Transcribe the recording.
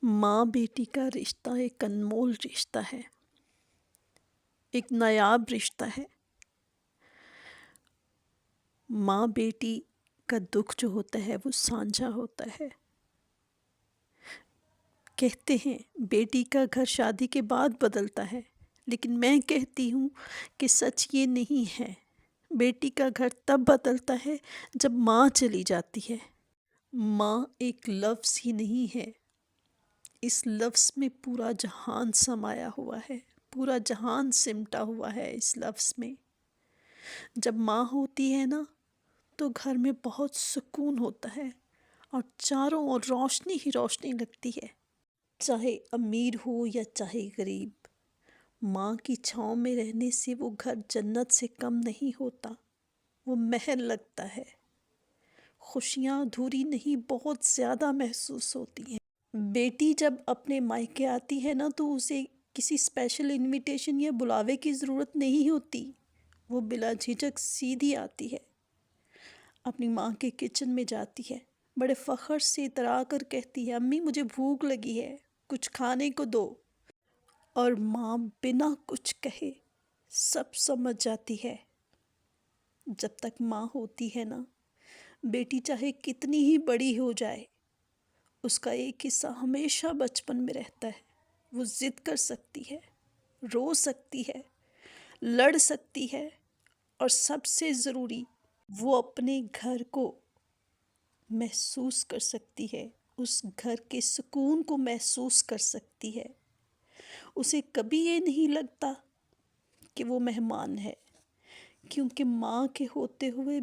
ماں بیٹی کا رشتہ ایک انمول رشتہ ہے، ایک نایاب رشتہ ہے۔ ماں بیٹی کا دکھ جو ہوتا ہے وہ سانجھا ہوتا ہے۔ کہتے ہیں بیٹی کا گھر شادی کے بعد بدلتا ہے، لیکن میں کہتی ہوں کہ سچ یہ نہیں ہے۔ بیٹی کا گھر تب بدلتا ہے جب ماں چلی جاتی ہے۔ ماں ایک لفظ ہی نہیں ہے، اس لفظ میں پورا جہان سمایا ہوا ہے، پورا جہان سمٹا ہوا ہے اس لفظ میں۔ جب ماں ہوتی ہے نا تو گھر میں بہت سکون ہوتا ہے اور چاروں اور روشنی ہی روشنی لگتی ہے، چاہے امیر ہو یا چاہے غریب۔ ماں کی چھاؤں میں رہنے سے وہ گھر جنت سے کم نہیں ہوتا، وہ محل لگتا ہے۔ خوشیاں ادھوری نہیں، بہت زیادہ محسوس ہوتی ہیں۔ بیٹی جب اپنے مائکے آتی ہے نا تو اسے کسی اسپیشل انویٹیشن یا بلاوے کی ضرورت نہیں ہوتی، وہ بلا جھجک سیدھی آتی ہے، اپنی ماں کے کچن میں جاتی ہے، بڑے فخر سے اترا کر کہتی ہے امی مجھے بھوک لگی ہے، کچھ کھانے کو دو۔ اور ماں بنا کچھ کہے سب سمجھ جاتی ہے۔ جب تک ماں ہوتی ہے نا، بیٹی چاہے کتنی ہی بڑی ہو جائے، اس کا ایک حصہ ہمیشہ بچپن میں رہتا ہے۔ وہ ضد کر سکتی ہے، رو سکتی ہے، لڑ سکتی ہے، اور سب سے ضروری وہ اپنے گھر کو محسوس کر سکتی ہے، اس گھر کے سکون کو محسوس کر سکتی ہے۔ اسے کبھی یہ نہیں لگتا کہ وہ مہمان ہے، کیونکہ ماں کے ہوتے ہوئے